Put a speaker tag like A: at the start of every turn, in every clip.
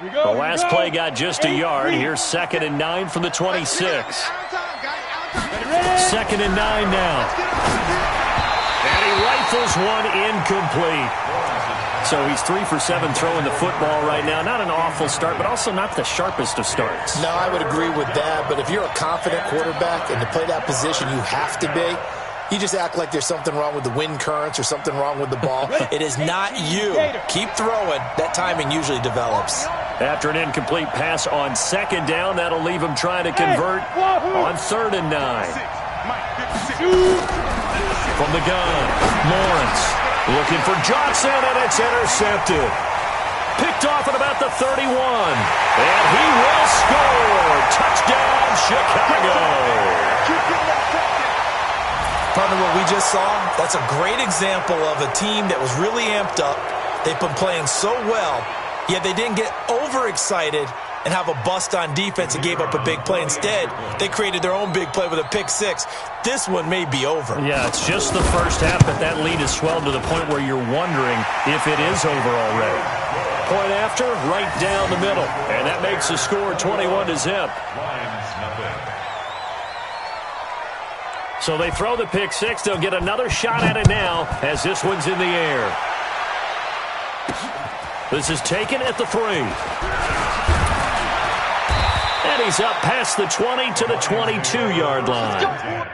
A: The last play got just a yard. Here's 2nd and 9 from the 26. 2nd and 9 now. And he rifles one incomplete. So he's 3 for 7 throwing the football right now. Not an awful start, but also not the sharpest of starts.
B: No, I would agree with that. But if you're a confident quarterback and to play that position, you have to be. You just act like there's something wrong with the wind currents or something wrong with the ball. It is not you. Keep throwing. That timing usually develops.
A: After an incomplete pass on 2nd down, that'll leave him trying to convert on 3rd and 9. From the gun, Lawrence looking for Johnson, and it's intercepted. Picked off at about the 31. And he will score. Touchdown, Chicago.
B: Partner, what we just saw, that's a great example of a team that was really amped up. They've been playing so well, yet they didn't get overexcited and have a bust on defense and gave up a big play. Instead, they created their own big play with a pick six. This one may be over.
A: Yeah, it's just the first half, but that lead has swelled to the point where you're wondering if it is over already. Point after, right down the middle. And that makes the score 21-0. So they throw the pick six. They'll get another shot at it now as this one's in the air. This is taken at the 3. And he's up past the 20 to the 22-yard line.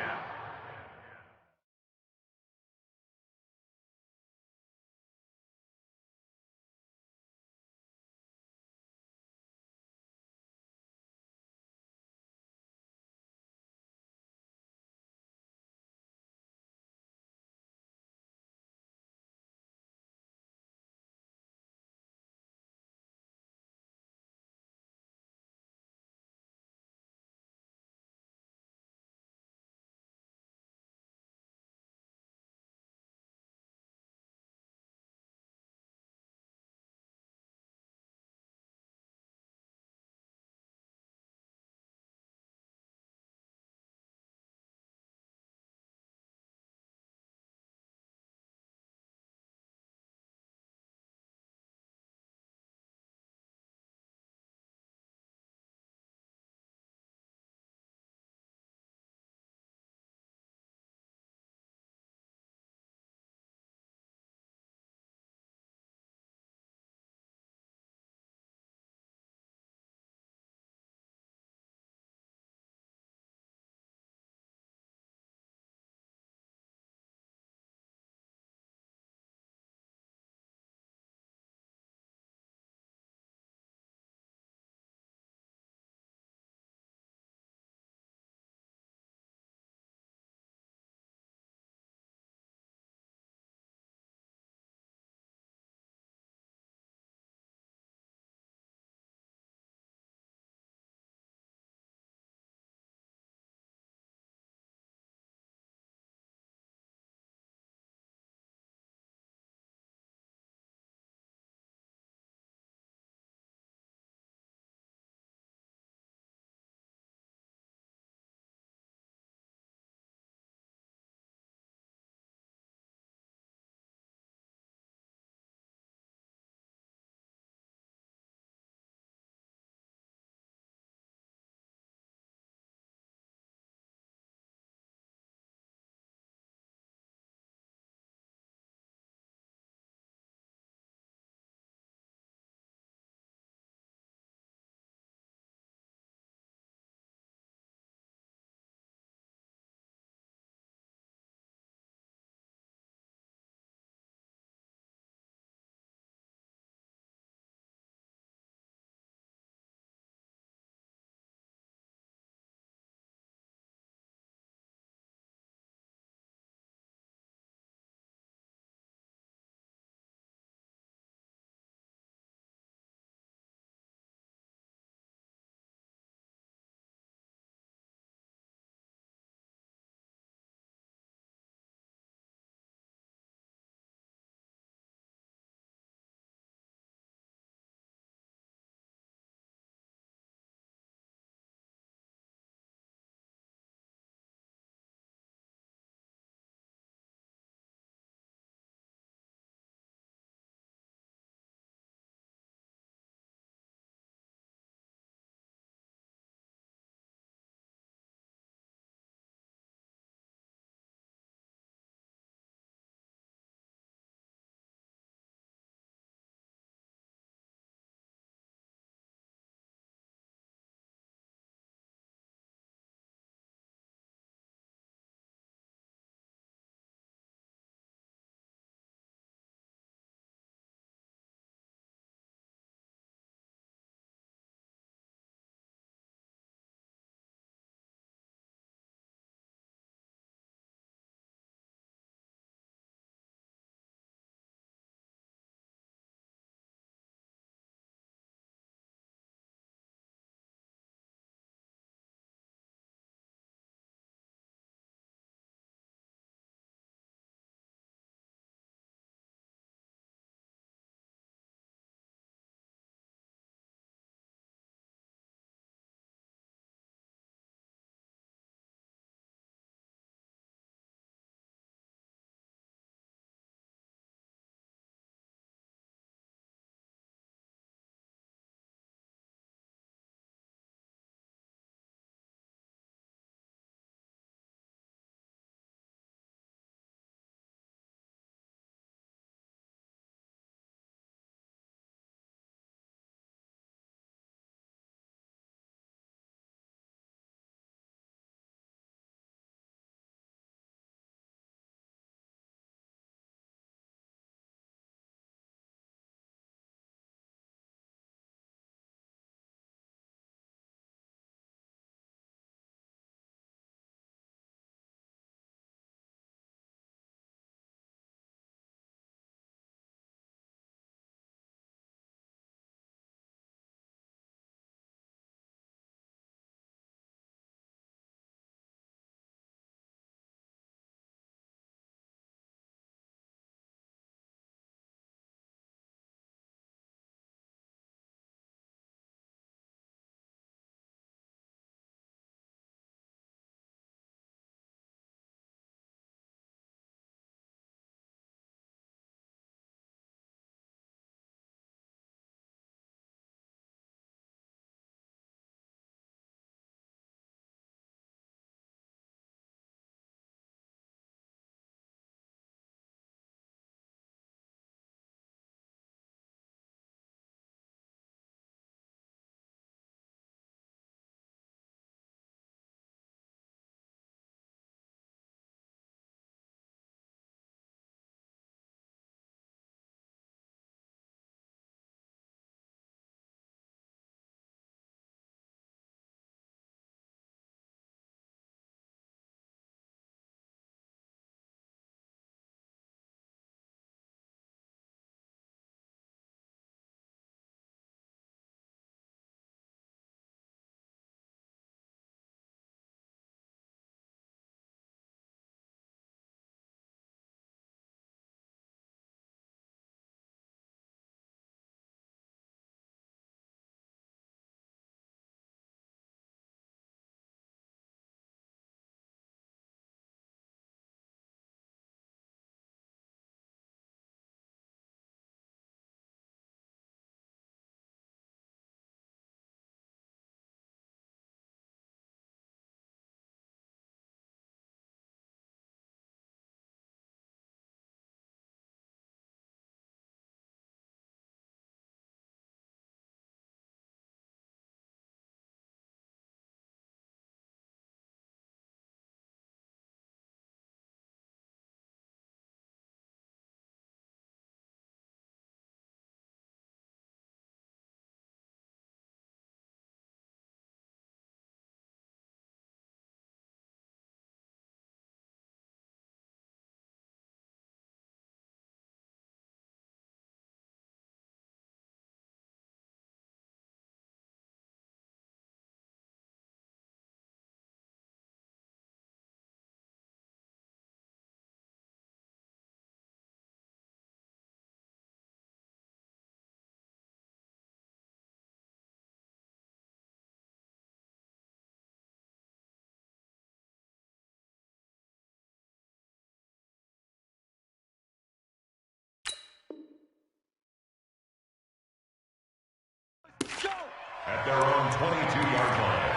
C: their own 22-yard line.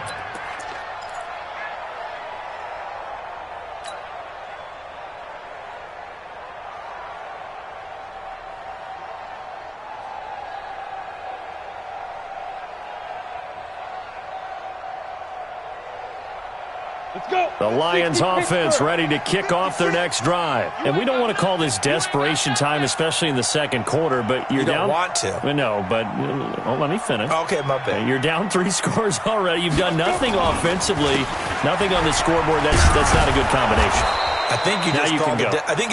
A: The Lions offense ready to kick off their next drive. And we don't want to call this desperation time, especially in the second quarter, but you're down.
B: You don't want to.
A: No, but let me finish.
B: Okay, my bad.
A: You're down 3 scores already. You've done nothing offensively, nothing on the scoreboard. That's not a good combination.
B: I think you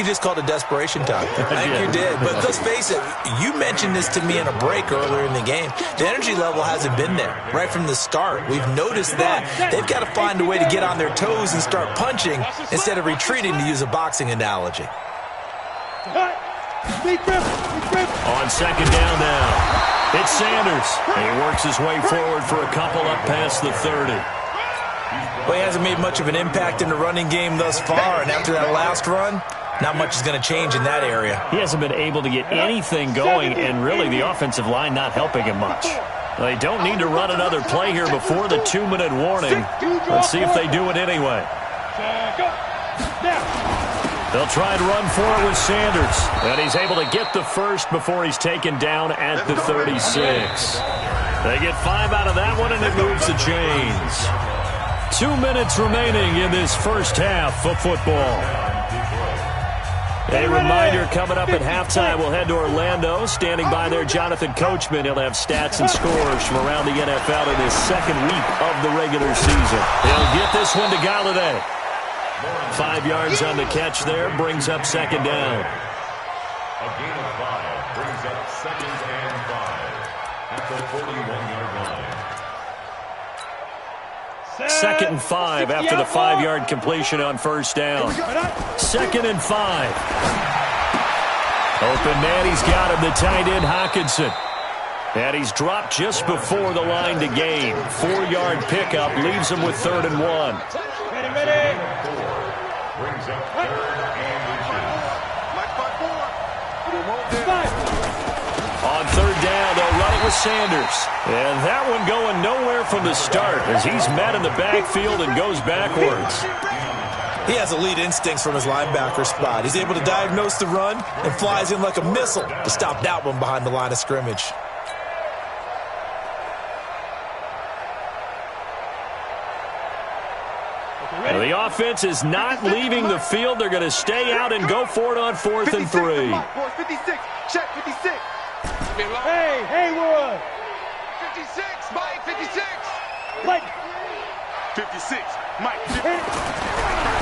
B: just called it desperation time. I think you did. But let's face it, you mentioned this to me in a break earlier in the game. The energy level hasn't been there right from the start. We've noticed that. They've got to find a way to get on their toes and start punching instead of retreating, to use a boxing analogy.
A: On second down now, it's Sanders. He works his way forward for a couple up past the 30.
B: Well, he hasn't made much of an impact in the running game thus far, and after that last run, not much is going to change in that area.
A: He hasn't been able to get anything going, and really the offensive line not helping him much. They don't need to run another play here before the 2-minute warning. Let's see if they do it anyway. They'll try and run for it with Sanders, and he's able to get the first before he's taken down at the 36. They get 5 out of that one, and it moves the chains. 2 minutes remaining in this first half of football. A reminder, coming up at halftime, we'll head to Orlando. Standing by there, Jonathan Coachman. He'll have stats and scores from around the NFL in his second week of the regular season. He'll get this one to Galladay. 5 yards on the catch there, brings up second down.
C: A gain of 5 brings up 2nd and 5 at the 41-yard line.
A: 2nd and 5 after the 5-yard completion on first down. 2nd and 5. Open man, he's got him, the tight end Hockenson. And he's dropped just before the line to gain. 4-yard pickup leaves him with 3rd and 1.
C: Ready. 4 brings up 3rd and inches.
A: On 3rd down, they'll run it with Sanders. And that one going nowhere from the start as he's met in the backfield and goes backwards.
B: He has elite instincts from his linebacker spot. He's able to diagnose the run and flies in like a missile to stop that one behind the line of scrimmage.
A: The offense is not leaving the field. They're going to stay out and go for it on 4th and 3.
D: 56, check 56.
E: Hey, Haywood.
D: 56, Mike, 56.
E: Mike.
D: 56, Mike.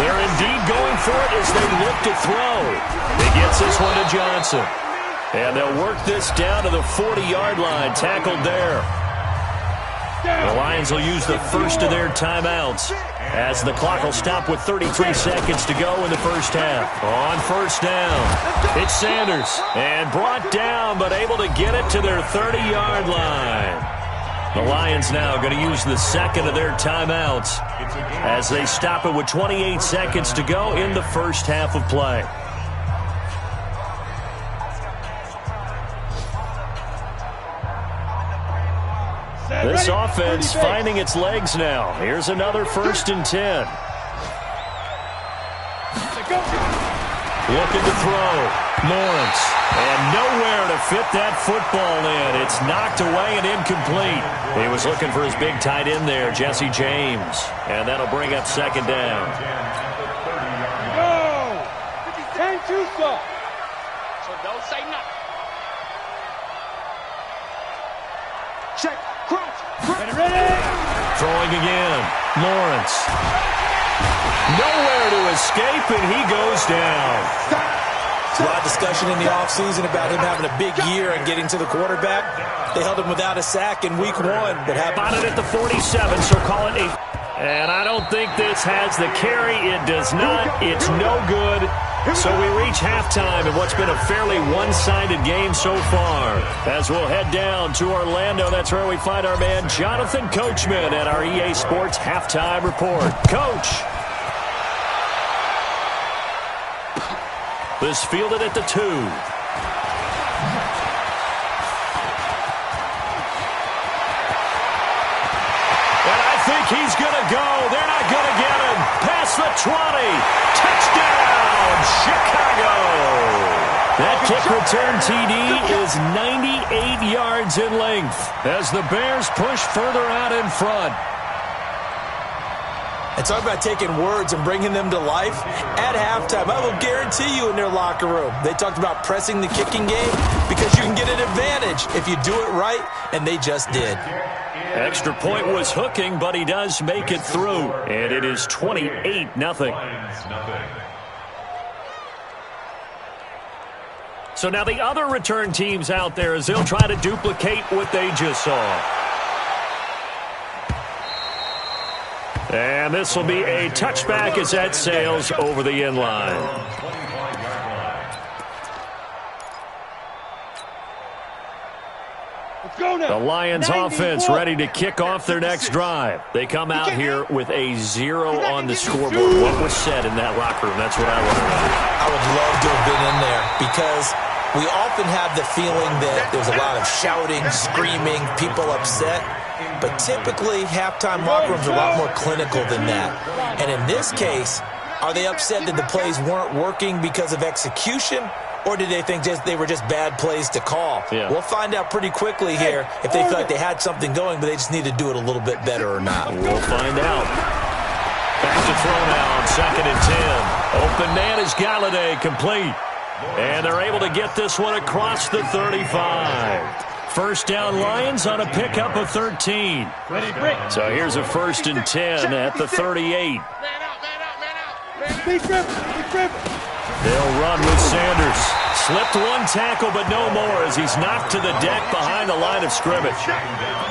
A: They're indeed going for it as they look to throw. He gets this one to Johnson. And they'll work this down to the 40-yard line, tackled there. The Lions will use the first of their timeouts as the clock will stop with 33 seconds to go in the first half. On first down, it's Sanders. And brought down, but able to get it to their 30-yard line. The Lions now going to use the second of their timeouts as they stop it with 28 seconds to go in the first half of play. This offense finding its legs now. Here's another 1st and 10. Looking to throw. Lawrence. And nowhere to fit that football in. It's knocked away and incomplete. He was looking for his big tight end there, Jesse James. And that'll bring up second down.
E: Go! 10-2 stop.
D: So don't say nothing. Check.
E: Ready.
A: Throwing again. Lawrence. Nowhere to escape, and he goes down.
B: There's a lot of discussion in the offseason about him having a big year and getting to the quarterback. They held him without a sack in week 1. But
A: Got it at the 47, so call it 8. And I don't think this has the carry. It does not. It's no good. So we reach halftime in what's been a fairly one-sided game so far. As we'll head down to Orlando, that's where we find our man Jonathan Coachman at our EA Sports Halftime Report. Coach. This fielded at the 2. He's going to go. They're not going to get him. Past the 20. Touchdown, Chicago. That kick return TD is 98 yards in length as the Bears push further out in front.
B: And talk about taking words and bringing them to life. At halftime, I will guarantee you in their locker room, they talked about pressing the kicking game because you can get an advantage if you do it right, and they just did.
A: Extra point was hooking, but he does make it through. And it is 28-0. So now the other return teams out there as they'll try to duplicate what they just saw. And this will be a touchback as that sails over the end line. The Lions offense ready to kick off their next drive. They come out here with a 0 on the scoreboard. What was said in that locker room? That's what I want to know.
B: I would love to have been in there because we often have the feeling that there's a lot of shouting, screaming, people upset. But typically, halftime locker rooms are a lot more clinical than that. And in this case, are they upset that the plays weren't working because of execution? Or did they think they were just bad plays to call?
A: Yeah.
B: We'll find out pretty quickly here if they feel like they had something going, but they just need to do it a little bit better or not.
A: We'll find out. Back to throw now on 2nd and 10. Open man is Galladay, complete. And they're able to get this one across the 35. First down Lions on a pickup of 13. So here's a 1st and 10 at the 38. They'll run with Sanders. Slipped one tackle, but no more as he's knocked to the deck behind the line of scrimmage.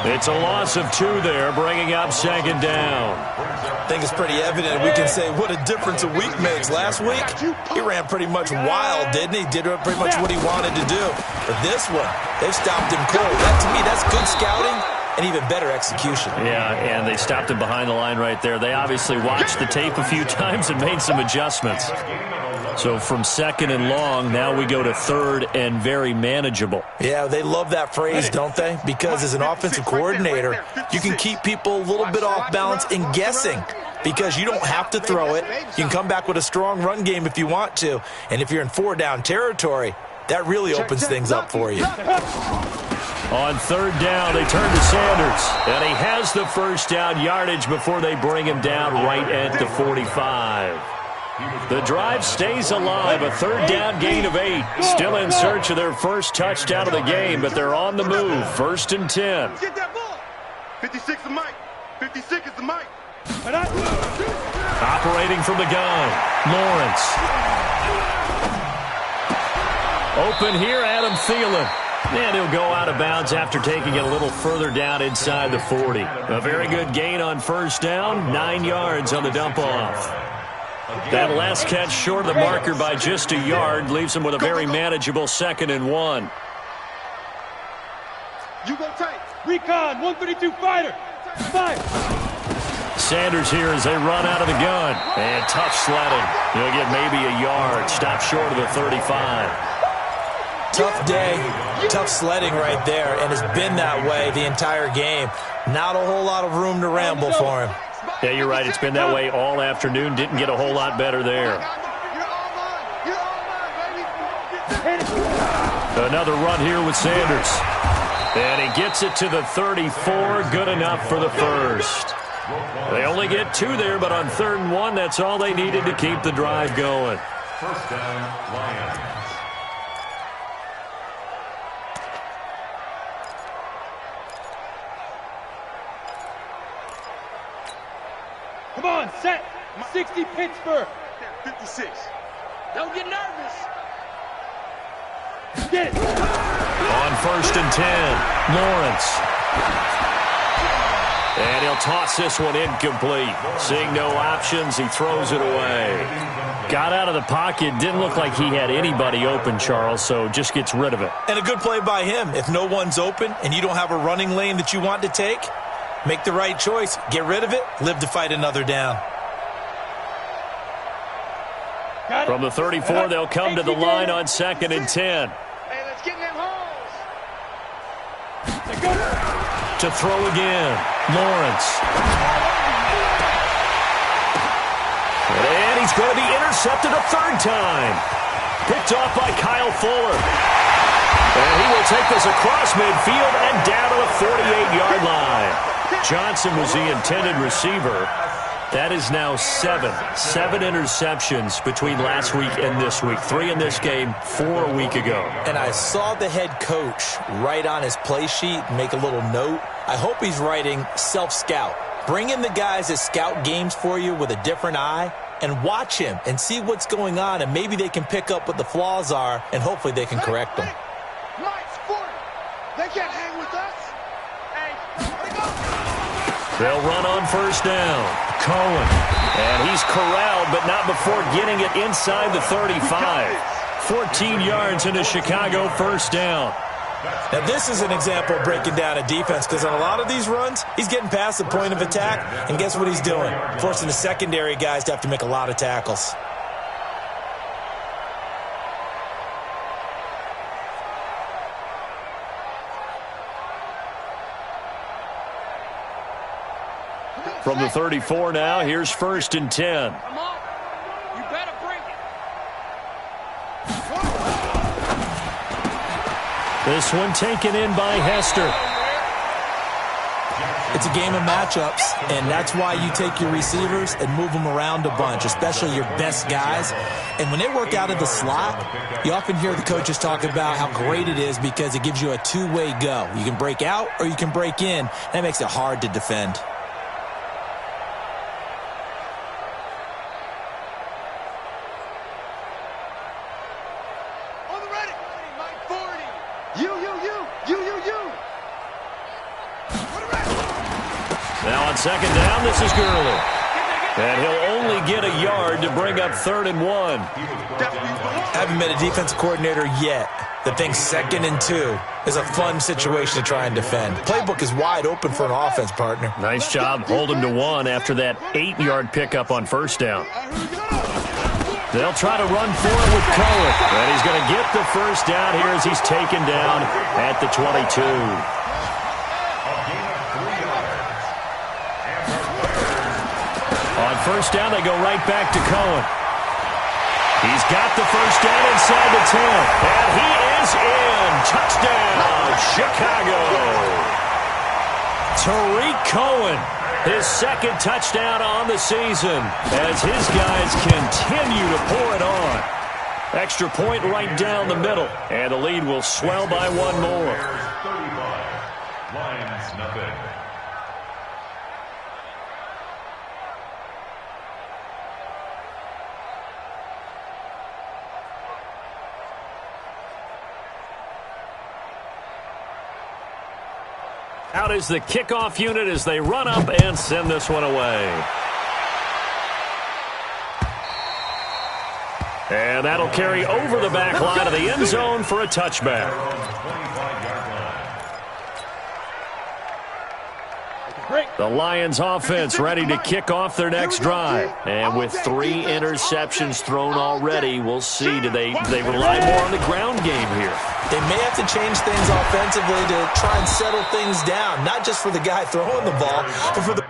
A: It's a loss of 2 there, bringing up 2nd down.
B: I think it's pretty evident. We can say what a difference a week makes. Last week, he ran pretty much wild, didn't he? Did pretty much what he wanted to do. But this one, they've stopped him cold. That, to me, that's good scouting and even better execution.
A: Yeah, and they stopped him behind the line right there. They obviously watched the tape a few times and made some adjustments. So from 2nd and long, now we go to 3rd and very manageable.
B: Yeah, they love that phrase, don't they? Because as an offensive coordinator, you can keep people a little bit off balance and guessing because you don't have to throw it. You can come back with a strong run game if you want to. And if you're in 4-down territory, that really opens things up for you.
A: On 3rd down, they turn to Sanders. And he has the first down yardage before they bring him down right at the 45. The drive stays alive, a 3rd down gain of 8. Still in search of their first touchdown of the game, but they're on the move. 1st and 10.
D: Get that ball. 56 is Mike. 56 is the Mike.
A: Operating from the gun, Lawrence. Open here, Adam Thielen. And he'll go out of bounds after taking it a little further down inside the 40. A very good gain on 1st down, 9 yards on the dump-off. That last catch short of the marker by just a yard leaves him with a very manageable 2nd and 1.
D: You go tight.
E: Recon, 132 fighter. Fire.
A: Sanders here as they run out of the gun. And tough sledding. He'll get maybe a yard. Stop short of the 35.
B: Tough day, tough sledding right there, and it's been that way the entire game. Not a whole lot of room to ramble for him.
A: Yeah, you're right. It's been that way all afternoon. Didn't get a whole lot better there. Another run here with Sanders. And he gets it to the 34. Good enough for the first. They only get 2 there, but on 3rd and 1, that's all they needed to keep the drive going.
C: First down, Lions.
E: Come on, set. 60 Pittsburgh.
D: 56. Don't get nervous.
E: Get it.
A: On 1st and 10, Lawrence. And he'll toss this one incomplete. Seeing no options, he throws it away. Got out of the pocket. Didn't look like he had anybody open, Charles, so just gets rid of it.
B: And a good play by him. If no one's open and you don't have a running lane that you want to take, make the right choice. Get rid of it. Live to fight another down.
A: From the 34, they'll come to the line on 2nd and 10.
D: Hey, let's get in them holes.
A: To throw again, Lawrence. going to be intercepted a third time. Picked off by Kyle Fuller. And he will take this across midfield and down to the 48-yard line. Johnson was the intended receiver. That is now seven interceptions between last week and this week. 3 in this game, 4 a week ago.
B: And I saw the head coach write on his play sheet, make a little note. I hope he's writing self-scout. Bring in the guys that scout games for you with a different eye and watch him and see what's going on, and maybe they can pick up what the flaws are, and hopefully they can correct them.
D: Mike's 40. They can't hang with us. Hey, let go.
A: They'll run on first down. Cohen. And he's corralled, but not before getting it inside the 35. 14 yards into Chicago first down.
B: Now, this is an example of breaking down a defense, because on a lot of these runs, he's getting past the point of attack, and guess what he's doing? Forcing the secondary guys to have to make a lot of tackles.
A: From the 34 now, here's 1st and 10.
E: Come on. You better bring it.
A: This one taken in by Hester.
B: It's a game of matchups, and that's why you take your receivers and move them around a bunch, especially your best guys. And when they work out of the slot, you often hear the coaches talk about how great it is because it gives you a two-way go. You can break out or you can break in. That makes it hard to defend.
D: On the ready. Mike 40. You.
A: Now on second down, this is Gurley. And he'll only get a yard to bring up 3rd and 1.
B: I haven't met a defensive coordinator yet that thinks 2nd and 2 is a fun situation to try and defend. Playbook is wide open for an offense, partner.
A: Nice job. Hold him to 1 after that 8-yard pickup on first down. They'll try to run for it with Cohen. And he's going to get the first down here as he's taken down at the 22. On first down, they go right back to Cohen. He's got the first down inside the 10. And he is in. Touchdown, Chicago. Tariq Cohen, his 2nd touchdown on the season as his guys continue to pour it on. Extra point right down the middle. And the lead will swell by 1 more.
C: Bears 35. Lions nothing.
A: Out is the kickoff unit as they run up and send this one away. And that'll carry over the back line of the end zone for a touchback. The Lions offense ready to kick off their next drive. And with 3 interceptions thrown already, we'll see. Do they rely more on the ground game here?
B: They may have to change things offensively to try and settle things down, not just for the guy throwing the ball, but for the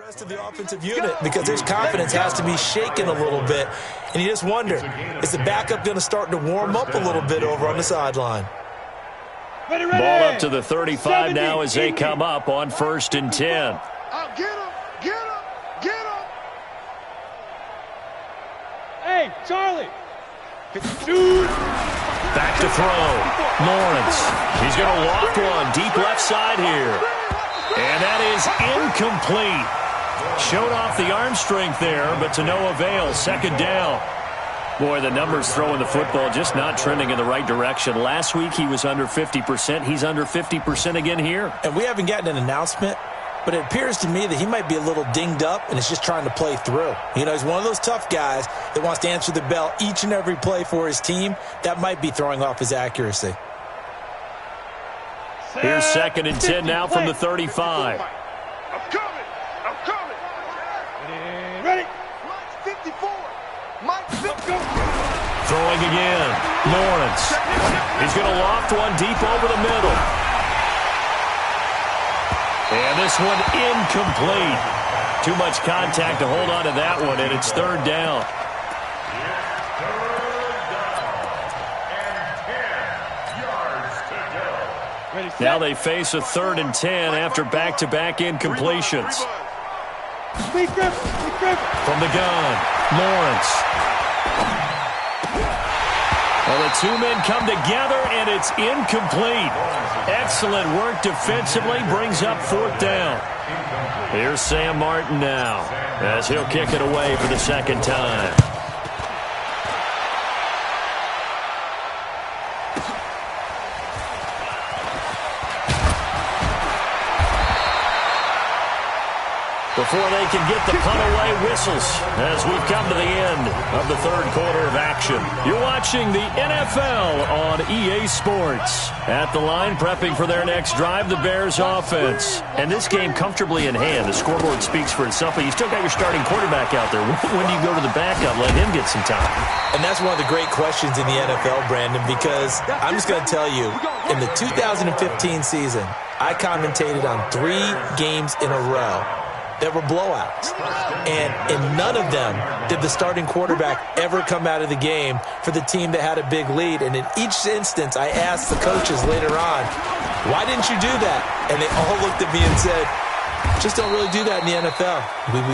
B: rest of the offensive unit because his confidence has to be shaken a little bit. And you just wonder, is the backup going to start to warm up a little bit over on the sideline?
A: Ball up to the 35 now as they come up on 1st and 10.
D: Get him! Get him! Get him!
E: Hey, Charlie! Dude!
A: Back to throw. Lawrence. He's going to loft one deep left side here. And that is incomplete. Showed off the arm strength there, but to no avail. 2nd down. Boy, the numbers throwing the football just not trending in the right direction. Last week he was under 50%. He's under 50% again here.
B: And we haven't gotten an announcement, but it appears to me that he might be a little dinged up and is just trying to play through. You know, he's one of those tough guys that wants to answer the bell each and every play for his team. That might be throwing off his accuracy.
A: Here's 2nd and 10 now from the 35.
D: I'm coming! I'm coming! Ready? Mike's 54! Mike's 54!
A: Throwing again. Lawrence. He's going to loft one deep over the middle. And this one incomplete. Too much contact to hold on to that one, and it's 3rd down. Now they face a 3rd and 10 after back-to-back incompletions. From the gun, Lawrence. Well, the two men come together, and it's incomplete. Excellent work defensively, brings up 4th down. Here's Sam Martin now, as he'll kick it away for the 2nd time. Before they can get the punt away, whistles as we've come to the end of the 3rd quarter of action. You're watching the NFL on EA Sports. At the line, prepping for their next drive, the Bears offense. And this game comfortably in hand. The scoreboard speaks for itself, but you still got your starting quarterback out there. When do you go to the backup, let him get some time?
B: And that's one of the great questions in the NFL, Brandon, because I'm just going to tell you, in the 2015 season, I commentated on 3 games in a row. There were blowouts, and in none of them did the starting quarterback ever come out of the game for the team that had a big lead. And in each instance, I asked the coaches later on, why didn't you do that? And they all looked at me and said, just don't really do that in the NFL.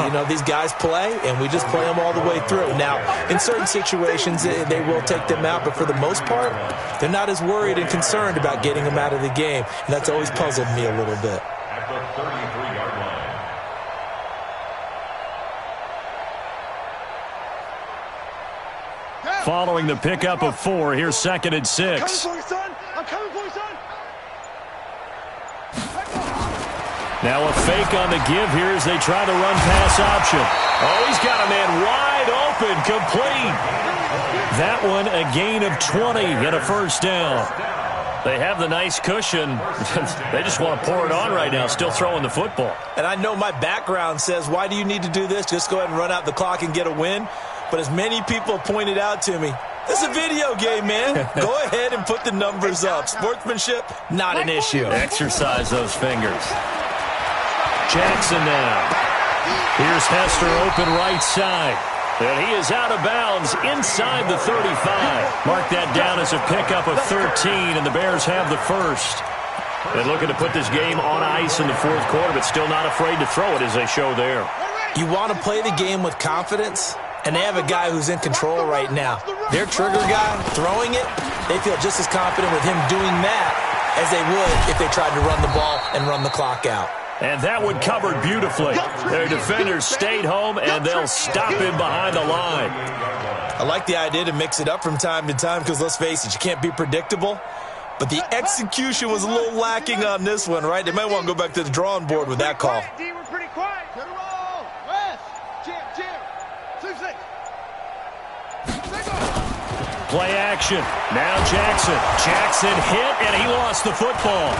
B: You know, these guys play, and we just play them all the way through. Now, in certain situations, they will take them out, but for the most part, they're not as worried and concerned about getting them out of the game. And that's always puzzled me a little bit.
C: At the 33-yard line.
A: Following the pickup of 4, here's 2nd and 6.
D: I'm coming for you, son! I'm coming for you, son!
A: Now a fake on the give here as they try the run-pass option. Oh, he's got a man wide open, complete. That one a gain of 20 and a 1st down. They have the nice cushion. They just want to pour it on right now, still throwing the football.
B: And I know my background says, why do you need to do this? Just go ahead and run out the clock and get a win. But as many people pointed out to me, this is a video game, man. Go ahead and put the numbers up. Sportsmanship, not an issue.
A: Exercise those fingers. Jackson now. Here's Hester open right side. And he is out of bounds inside the 35. Mark that down as a pickup of 13, and the Bears have the 1st. They're looking to put this game on ice in the 4th quarter, but still not afraid to throw it as they show there.
B: You want to play the game with confidence? And they have a guy who's in control right now. Their trigger guy, throwing it, they feel just as confident with him doing that as they would if they tried to run the ball and run the clock out.
A: And that one covered beautifully. Their defenders stayed home, and they'll stop him behind the line.
B: I like the idea to mix it up from time to time because, let's face it, you can't be predictable. But the execution was a little lacking on this one, right? They might want to go back to the drawing board with that call.
D: We're pretty quiet. Get a roll. West. Jim. 2-6.
A: Play action. Now Jackson. Jackson hit, and he lost the football.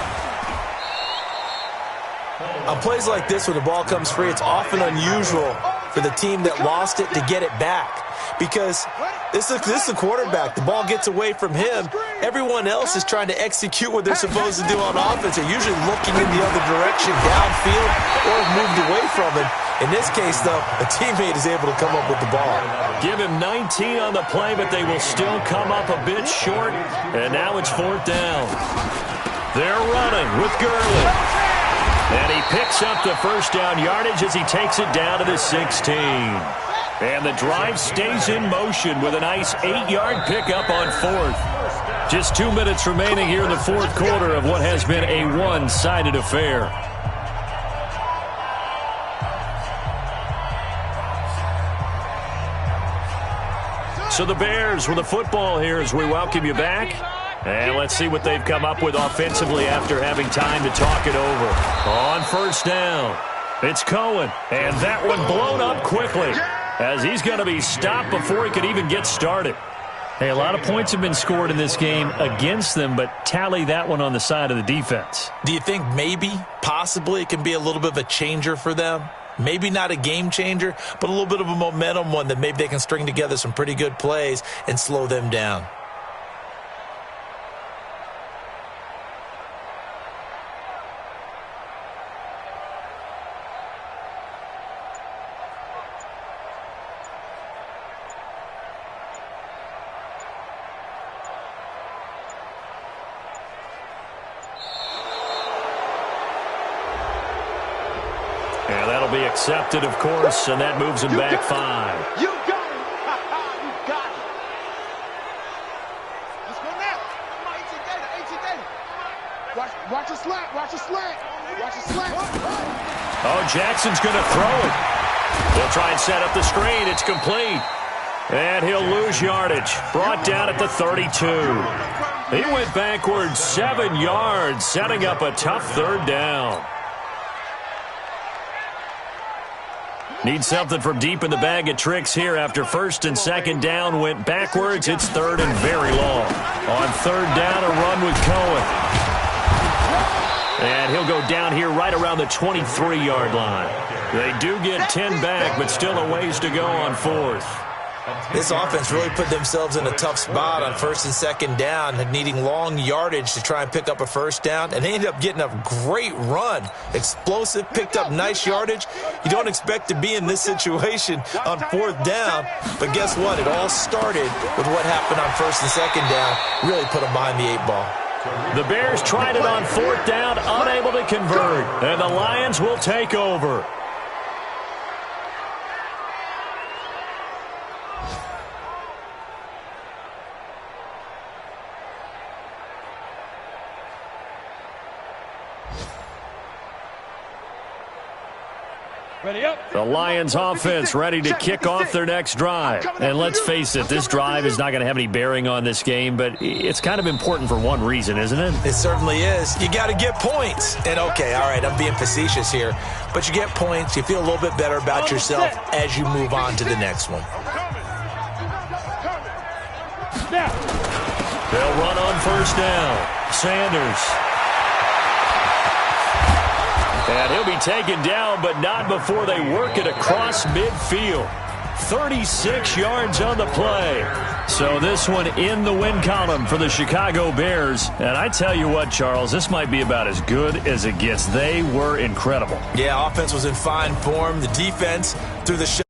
B: On plays like this, when the ball comes free, it's often unusual for the team that lost it to get it back. because this is a quarterback. The ball gets away from him. Everyone else is trying to execute what they're supposed to do on offense. They're usually looking in the other direction, downfield, or have moved away from it. In this case, though, a teammate is able to come up with the ball.
A: Give him 19 on the play, but they will still come up a bit short. And now it's 4th down. They're running with Gurley. And he picks up the first down yardage as he takes it down to the 16. And the drive stays in motion with a nice 8-yard pickup on 4th. Just 2 minutes remaining here in the 4th quarter of what has been a one-sided affair. So the Bears with the football here as we welcome you back. And let's see what they've come up with offensively after having time to talk it over. On 1st down, it's Cohen. And that one blown up quickly as he's going to be stopped before he could even get started. Hey, a lot of points have been scored in this game against them, but tally that one on the side of the defense.
B: Do you think maybe, possibly, it can be a little bit of a changer for them? Maybe not a game changer, but a little bit of a momentum one that maybe they can string together some pretty good plays and slow them down.
A: And that'll be accepted, of course, and that moves him back 5.
D: You got it. You got it. Let's go now. Come on, 18 data. Watch a slant. Watch a slant. Watch a slant.
A: Oh, Jackson's going to throw it. They'll try and set up the screen. It's complete. And he'll lose yardage. Brought down at the 32. He went backwards 7 yards, setting up a tough 3rd down. Need something from deep in the bag of tricks here after 1st and 2nd down went backwards. It's 3rd and very long. On 3rd down, a run with Cohen. And he'll go down here right around the 23-yard line. They do get 10 back, but still a ways to go on 4th.
B: This offense really put themselves in a tough spot on 1st and 2nd down, needing long yardage to try and pick up a 1st down, and they ended up getting a great run. Explosive, picked up nice yardage. You don't expect to be in this situation on 4th down, but guess what? It all started with what happened on 1st and 2nd down. Really put them behind the 8 ball.
A: The Bears tried it on 4th down, unable to convert, and the Lions will take over. The Lions offense ready to kick off their next drive. And let's face it, this drive is not going to have any bearing on this game, but it's kind of important for one reason, isn't it?
B: It certainly is. You got to get points. And okay, all right, I'm being facetious here, but you get points, you feel a little bit better about yourself as you move on to the next one.
A: They'll run on 1st down. Sanders. And he'll be taken down, but not before they work it across midfield. 36 yards on the play. So this one in the win column for the Chicago Bears. And I tell you what, Charles, this might be about as good as it gets. They were incredible.
B: Yeah, offense was in fine form. The defense through the